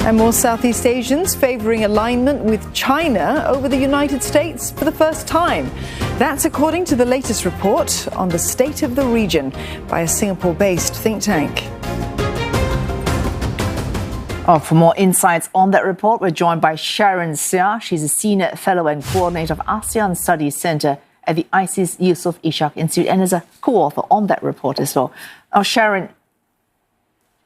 And more Southeast Asians favouring alignment with China over the United States for the first time. That's according to the latest report on the state of the region by a Singapore-based think tank. For more insights on that report, we're joined by Sharon Seah. She's a Senior Fellow and Coordinator of ASEAN Studies Centre at the ISEAS-Yusof Ishak Institute and is a co-author on that report as well. Now, Sharon,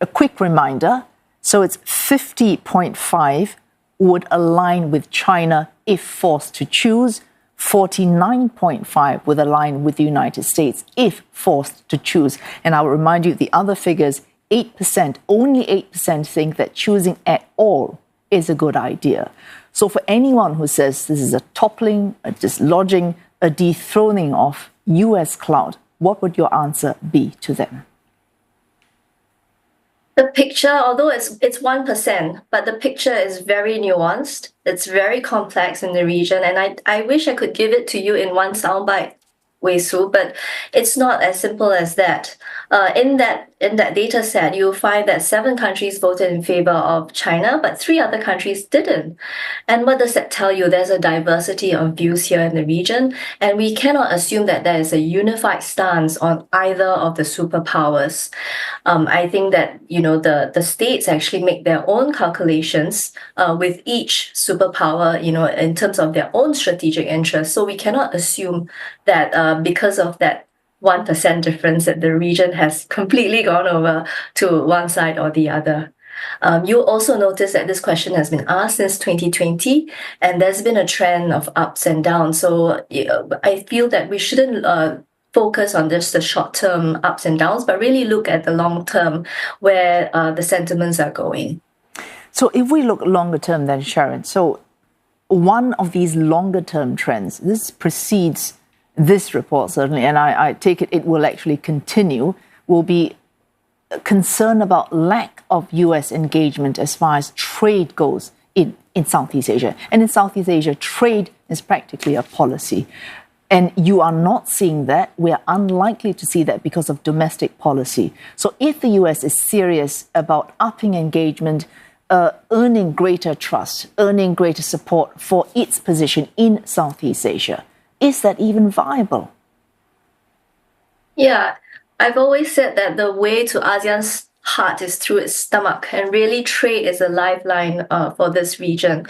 a quick reminder. So it's 50.5 would align with China if forced to choose. 49.5 would align with the United States if forced to choose. And I'll remind you the other figures, 8%, only 8% think that choosing at all is a good idea. So for anyone who says this is a toppling, a dislodging, a dethroning of US clout, what would your answer be to them? The picture, although it's 1%, but the picture is very nuanced. It's very complex in the region, and I wish I could give it to you in one soundbite, Wei Su, but it's not as simple as that. In that data set, you'll find that 7 countries voted in favor of China, but 3 other countries didn't. And what does that tell you? There's a diversity of views here in the region, and we cannot assume that there is a unified stance on either of the superpowers. I think that, the states actually make their own calculations with each superpower, in terms of their own strategic interests. So we cannot assume that because of that 1% difference that the region has completely gone over to one side or the other. You'll also notice that this question has been asked since 2020, and there's been a trend of ups and downs. So I feel that we shouldn't focus on just the short-term ups and downs, but really look at the long-term where the sentiments are going. So if we look longer term then, Sharon, so one of these longer-term trends, this precedes this report, certainly, and I take it will actually continue, will be concern about lack of US engagement as far as trade goes in Southeast Asia. And in Southeast Asia, trade is practically a policy. And you are not seeing that. We are unlikely to see that because of domestic policy. So if the US is serious about upping engagement, earning greater trust, earning greater support for its position in Southeast Asia, is that even viable? Yeah, I've always said that the way to ASEAN's heart is through its stomach, and really trade is a lifeline for this region.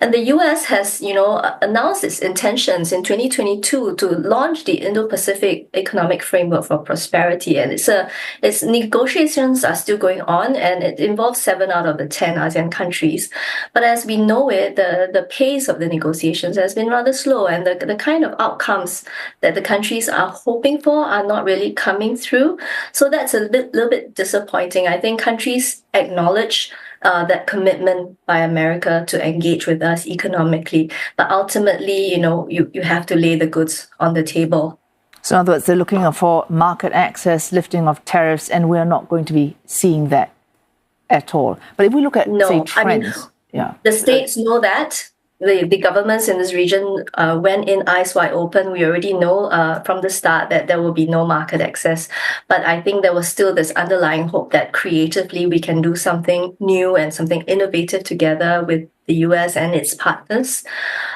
And the US has, announced its intentions in 2022 to launch the Indo-Pacific Economic Framework for Prosperity, and its negotiations are still going on, and it involves 7 out of the 10 ASEAN countries. But as we know it, the pace of the negotiations has been rather slow, and the kind of outcomes that the countries are hoping for are not really coming through. So that's a little bit disappointing. I think countries acknowledge that commitment by America to engage with us economically, but ultimately, you have to lay the goods on the table. So in other words, they're looking for market access, lifting of tariffs, and we're not going to be seeing that at all. But if we look at, say, trends... The states know that. The governments in this region went in eyes wide open. We already know from the start that there will be no market access. But I think there was still this underlying hope that creatively we can do something new and something innovative together with the US and its partners.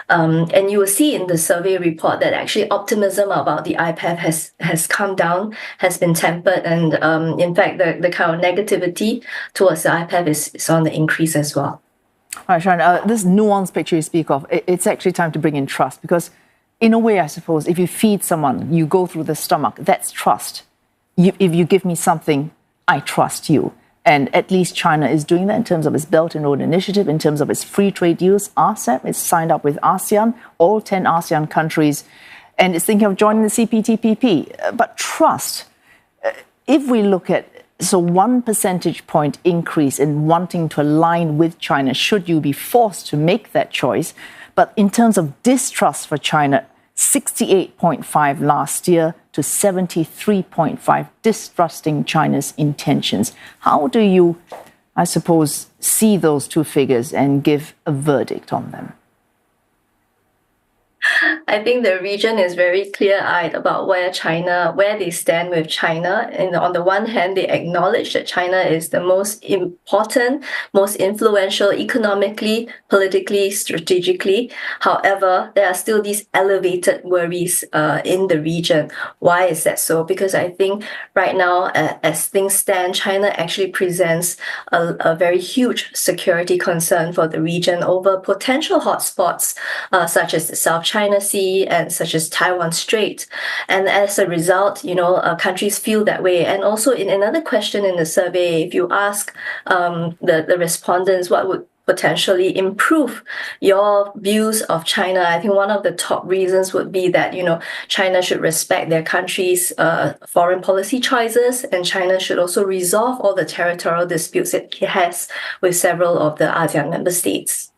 And you will see in the survey report that actually optimism about the IPEF has come down, has been tempered. And in fact, the kind of negativity towards the IPEF is on the increase as well. All right, Sharon, this nuanced picture you speak of, it's actually time to bring in trust, because in a way, I suppose, if you feed someone, you go through the stomach, that's trust. If you give me something, I trust you. And at least China is doing that in terms of its Belt and Road Initiative, in terms of its free trade deals. RCEP is signed up with ASEAN, all 10 ASEAN countries, and it's thinking of joining the CPTPP. But trust, if we look at 1 percentage point increase in wanting to align with China, should you be forced to make that choice. But in terms of distrust for China, 68.5 last year to 73.5 distrusting China's intentions. How do you, I suppose, see those two figures and give a verdict on them? I think the region is very clear-eyed about where they stand with China. And on the one hand, they acknowledge that China is the most important, most influential economically, politically, strategically. However, there are still these elevated worries in the region. Why is that so? Because I think right now, as things stand, China actually presents a very huge security concern for the region over potential hotspots such as the South China Sea and such as Taiwan Strait. And as a result, countries feel that way. And also in another question in the survey, if you ask the respondents what would potentially improve your views of China, I think one of the top reasons would be that, China should respect their country's foreign policy choices, and China should also resolve all the territorial disputes it has with several of the ASEAN member states.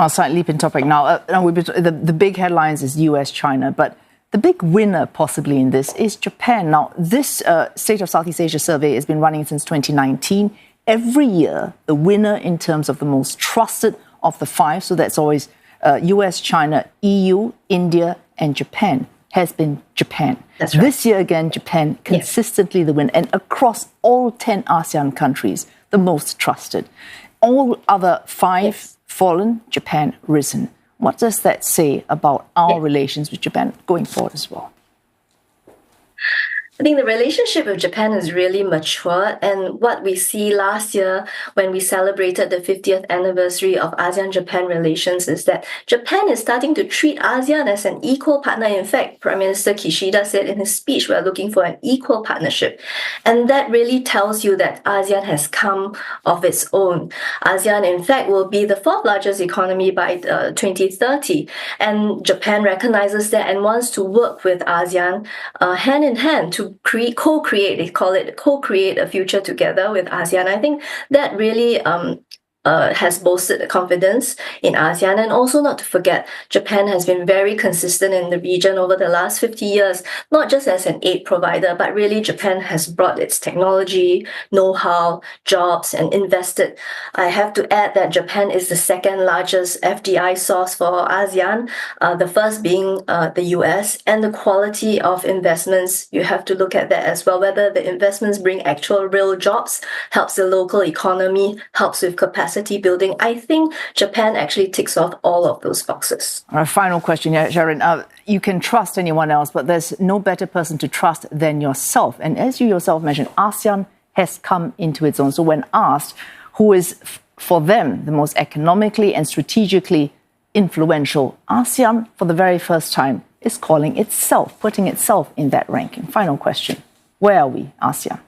Slight leap in topic now. The big headlines is US-China, but the big winner possibly in this is Japan. Now, this State of Southeast Asia survey has been running since 2019. Every year, the winner in terms of the most trusted of the five, so that's always US, China, EU, India, and Japan, has been Japan. That's right. This year again, Japan consistently the winner, and across all 10 ASEAN countries, the most trusted. All other five fallen, Japan risen. What does that say about our relations with Japan going forward as well? I think the relationship with Japan is really mature, and what we see last year when we celebrated the 50th anniversary of ASEAN-Japan relations is that Japan is starting to treat ASEAN as an equal partner. In fact, Prime Minister Kishida said in his speech, we're looking for an equal partnership. And that really tells you that ASEAN has come of its own. ASEAN, in fact, will be the fourth largest economy by 2030. And Japan recognizes that and wants to work with ASEAN hand in hand to co-create, they call it co-create a future together with ASEAN. I think that really has boosted the confidence in ASEAN. And also not to forget, Japan has been very consistent in the region over the last 50 years, not just as an aid provider, but really Japan has brought its technology, know-how, jobs, and invested. I have to add that Japan is the second largest FDI source for ASEAN, the first being the US, and the quality of investments, you have to look at that as well, whether the investments bring actual real jobs, helps the local economy, helps with capacity building. I think Japan actually ticks off all of those boxes. Our final question here, Sharon. You can trust anyone else, but there's no better person to trust than yourself. And as you yourself mentioned, ASEAN has come into its own. So when asked who is, for them, the most economically and strategically influential, ASEAN, for the very first time, is calling itself, putting itself in that ranking. Final question. Where are we, ASEAN?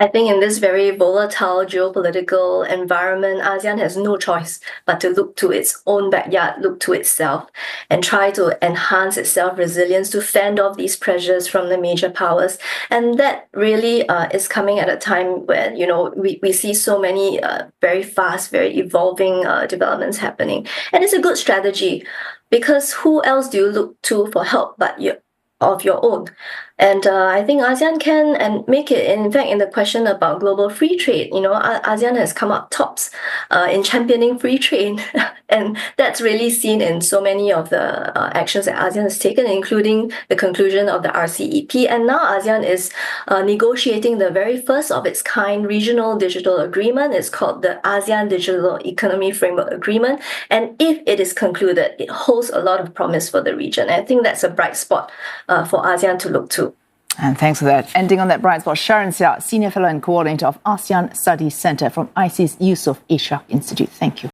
I think in this very volatile geopolitical environment, ASEAN has no choice but to look to its own backyard, look to itself, and try to enhance its self-resilience to fend off these pressures from the major powers. And that really is coming at a time when, we see so many very fast, very evolving developments happening. And it's a good strategy, because who else do you look to for help but of your own? And I think ASEAN can and make it. In fact, in the question about global free trade, ASEAN has come up tops in championing free trade. And that's really seen in so many of the actions that ASEAN has taken, including the conclusion of the RCEP. And now ASEAN is negotiating the very first of its kind regional digital agreement. It's called the ASEAN Digital Economy Framework Agreement. And if it is concluded, it holds a lot of promise for the region. I think that's a bright spot for ASEAN to look to. And thanks for that. Ending on that bright spot, Sharon Seah, Senior Fellow and Coordinator of ASEAN Studies Centre from ISEAS-Yusof Ishak Institute. Thank you.